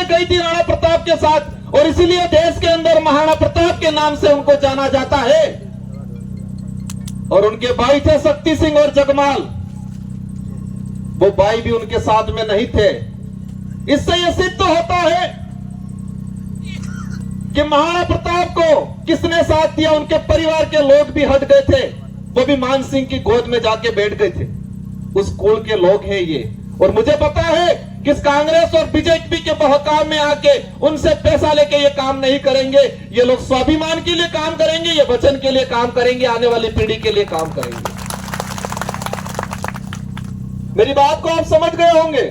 में गई थी राणा प्रताप के साथ, और इसीलिए देश के अंदर महाराणा प्रताप के नाम से उनको जाना जाता है। और उनके भाई थे शक्ति सिंह और जगमाल, वो भाई भी उनके साथ में नहीं थे। इससे यह सिद्ध होता है कि महाराणा प्रताप को किसने साथ दिया। उनके परिवार के लोग भी हट गए थे, वो भी मान सिंह की गोद में जाके बैठ गए थे। उस कुल के लोग हैं ये। और मुझे पता है कि इस कांग्रेस और बीजेपी के बहकाव में आके उनसे पैसा लेके ये काम नहीं करेंगे। ये लोग स्वाभिमान के लिए काम करेंगे, ये वचन के लिए काम करेंगे, आने वाली पीढ़ी के लिए काम करेंगे। मेरी बात को आप समझ गए होंगे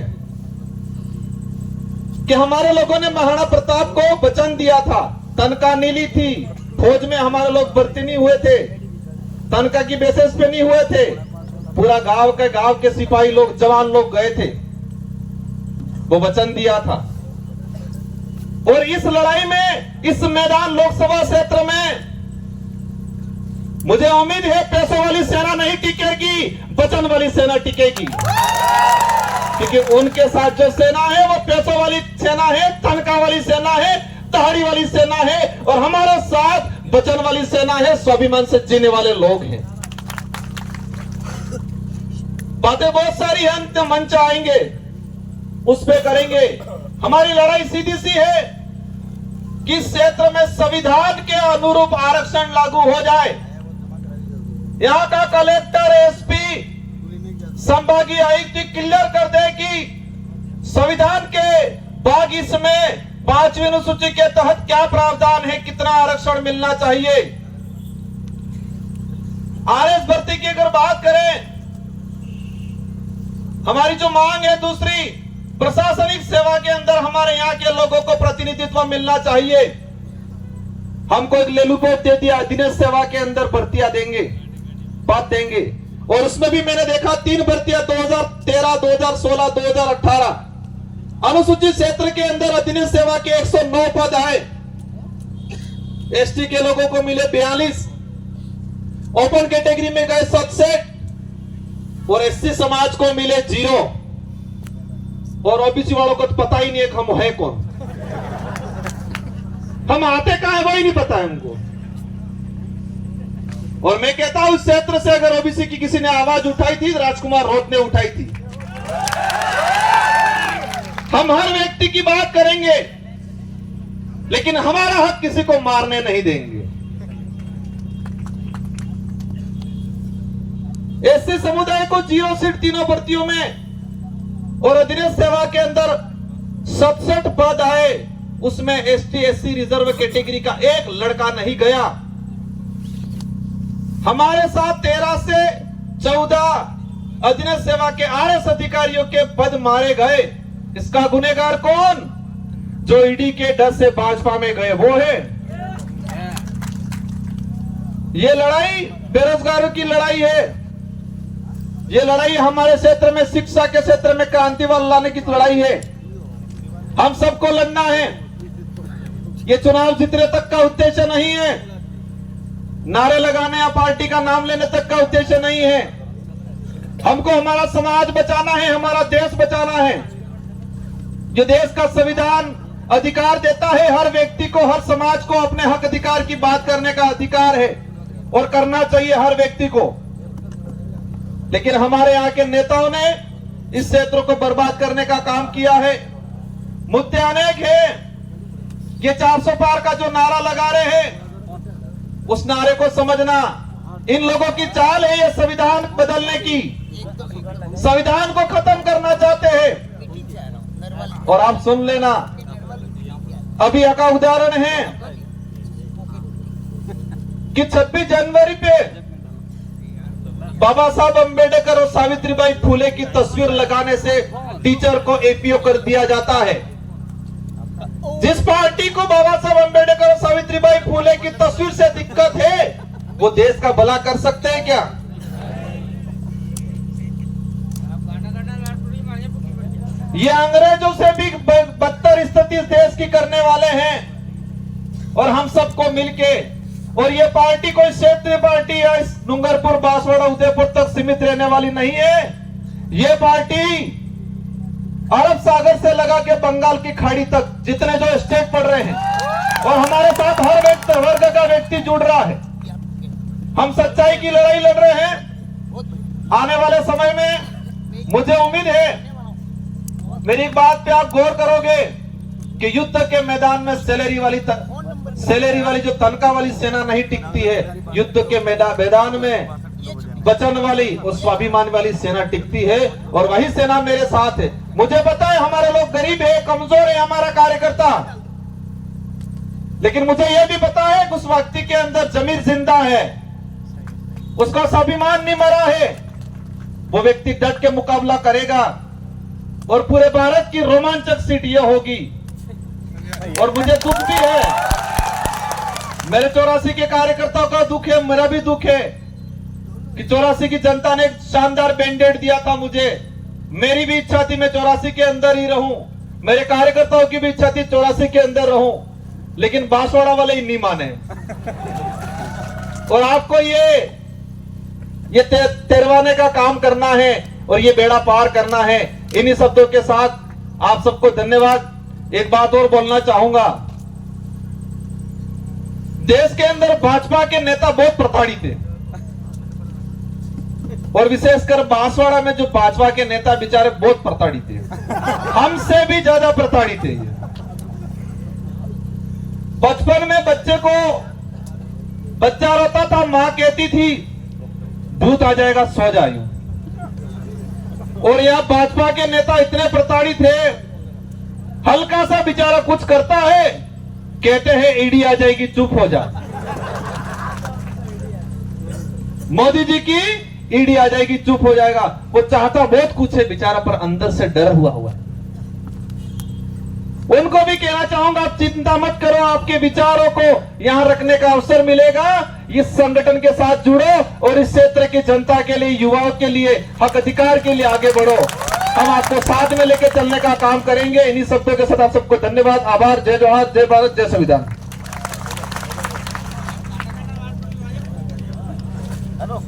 कि हमारे लोगों ने महाराणा प्रताप को वचन दिया था। तनख्वाह नीली थी, फौज में हमारे लोग भर्ती नहीं हुए थे, तनख्वाह की बेसिस पे नहीं हुए थे। पूरा गांव के सिपाही लोग, जवान लोग गए थे, वो वचन दिया था। और इस लड़ाई में, इस मैदान लोकसभा क्षेत्र में मुझे उम्मीद है पैसों वाली सेना नहीं टिकेगी, वचन वाली सेना टिकेगी। क्योंकि उनके साथ जो सेना है वो पैसों वाली सेना है, तनख्वाह वाली सेना है, तहाड़ी वाली सेना है, और हमारे साथ वचन वाली सेना है, स्वाभिमान से जीने वाले लोग हैं। बातें बहुत सारी हैं, अंत मंच आएंगे उस पे करेंगे। हमारी लड़ाई सीधी सी है कि क्षेत्र में संविधान के अनुरूप आरक्षण लागू हो जाए। यहां का कलेक्टर, एसपी, संभागीय आयुक्त क्लियर कर दे कि संविधान के भाग इसमें 5वीं अनुसूची के तहत क्या प्रावधान है, कितना आरक्षण मिलना चाहिए। आरएस भर्ती की अगर बात करें, हमारी जो मांग है दूसरी, प्रशासनिक सेवा के अंदर हमारे यहाँ के लोगों को प्रतिनिधित्व मिलना चाहिए। हमको एक लेलुपोट दे दिया, दिनेश सेवा के अंदर भर्तियां देंगे, बात देंगे। और उसमें भी मैंने देखा 3 भर्तियां 2013, 2016, 2018। अनुसूचित क्षेत्र के अंदर अधिनियम सेवा के 109 पद आए, एसटी के लोगों को मिले 42, ओपन कैटेगरी में गए 67, और एससी समाज को मिले 0, और ओबीसी वालों को तो पता ही नहीं है कि हम है कौन, हम आते कहां है वही नहीं पता है हमको। और मैं कहता हूं, इस क्षेत्र से अगर ओबीसी की किसी ने आवाज उठाई थी, राजकुमार रोत ने उठाई थी। हम हर व्यक्ति की बात करेंगे, लेकिन हमारा हक किसी को मारने नहीं देंगे। एससी समुदाय को 0 सीट तीनों भर्तियों में, और अधिनियम सेवा के अंदर 67 पद आए, उसमें एसटी एससी रिजर्व कैटेगरी का एक लड़का नहीं गया। हमारे साथ 13 से 14 अधिनियम सेवा के आरएस अधिकारियों के पद मारे गए। इसका गुनहगार कौन? जो ईडी के डर से भाजपा में गए, वो है। ये लड़ाई बेरोजगारों की लड़ाई है। ये लड़ाई हमारे क्षेत्र में, शिक्षा के क्षेत्र में क्रांति वाला लाने की लड़ाई है। हम सबको लड़ना है। ये चुनाव जीतने तक का उद्देश्य नहीं है, नारे लगाने या पार्टी का नाम लेने तक का उद्देश्य नहीं है। हमको हमारा समाज बचाना है, हमारा देश बचाना है। जो देश का संविधान अधिकार देता है हर व्यक्ति को, हर समाज को अपने हक अधिकार की बात करने का अधिकार है, और करना चाहिए हर व्यक्ति को। लेकिन हमारे यहाँ के नेताओं ने इस क्षेत्र को बर्बाद करने का काम किया है। मुद्दे अनेक हैं। ये 400 पार का जो नारा लगा रहे हैं, उस नारे को समझना। इन लोगों की चाल है ये संविधान बदलने की, संविधान को खत्म करना चाहते हैं। और आप सुन लेना, अभी का उदाहरण है कि 26 जनवरी पे बाबा साहब अंबेडकर और सावित्रीबाई फुले की तस्वीर लगाने से टीचर को एपीओ कर दिया जाता है। जिस पार्टी को बाबा साहब अंबेडकर और सावित्रीबाई फुले की तस्वीर से दिक्कत है, वो देश का भला कर सकते हैं क्या? ये अंग्रेजों से भी बदतर स्थिति देश की करने वाले हैं। और हम सबको मिलके, और ये पार्टी कोई क्षेत्रीय पार्टी है, इस डूंगरपुर, बांसवाड़ा, उदयपुर तक सीमित रहने वाली नहीं है। ये पार्टी अरब सागर से लगा के बंगाल की खाड़ी तक जितने जो स्टेट पड़ रहे हैं, और हमारे साथ हर वर्ग का व्यक्ति जुड़ रहा है। हम सच्चाई की लड़ाई लड़ रहे हैं। आने वाले समय में मुझे उम्मीद है, मेरी बात पे आप गौर करोगे कि युद्ध के मैदान में सैलरी वाली जो तनख्वाह वाली सेना नहीं टिकती है, युद्ध के मैदान में वचन वाली और स्वाभिमान वाली सेना टिकती है, और वही सेना मेरे साथ है। मुझे पता है हमारे लोग गरीब है, कमजोर है हमारा कार्यकर्ता, लेकिन मुझे यह भी पता है उस व्यक्ति के अंदर जमीर जिंदा है, उसका स्वाभिमान नहीं मरा है। वो व्यक्ति डट के मुकाबला करेगा और पूरे भारत की रोमांचक सीट यह होगी। और मुझे दुख भी है, मेरे 84 के कार्यकर्ताओं का दुख है, मेरा भी दुख है कि 84 की जनता ने एक शानदार बैंडेड दिया था मुझे। मेरी भी इच्छा थी मैं 84 के अंदर ही रहूं, मेरे कार्यकर्ताओं की भी इच्छा थी 84 के अंदर रहूं, लेकिन बांसवाड़ा वाले ही नहीं माने। और आपको ये तिरवाने का काम करना है और ये बेड़ा पार करना है। इन्हीं शब्दों के साथ आप सबको धन्यवाद। एक बात और बोलना चाहूंगा, देश के अंदर भाजपा के नेता बहुत प्रताड़ित थे, और विशेषकर बांसवाड़ा में जो भाजपा के नेता बेचारे बहुत प्रताड़ित थे, हमसे भी ज्यादा प्रताड़ित थे। बचपन में बच्चा रोता था, मां कहती थी भूत आ जाएगा सो जाइयो। और यह भाजपा के नेता इतने प्रताड़ित थे, हल्का सा बेचारा कुछ करता है कहते हैं ईडी आ जाएगी चुप हो जा। मोदी जी की ईडी आ जाएगी चुप हो जाएगा। वो चाहता बहुत कुछ है बेचारा, पर अंदर से डर हुआ है। उनको भी कहना चाहूंगा, आप चिंता मत करो, आपके विचारों को यहां रखने का अवसर मिलेगा। इस संगठन के साथ जुड़ो और इस क्षेत्र की जनता के लिए, युवाओं के लिए, हक अधिकार के लिए आगे बढ़ो। हम आपको साथ में लेकर चलने का काम करेंगे। इन्हीं शब्दों के साथ आप सबको धन्यवाद, आभार। जय जोहार, जय भारत, जय संविधान।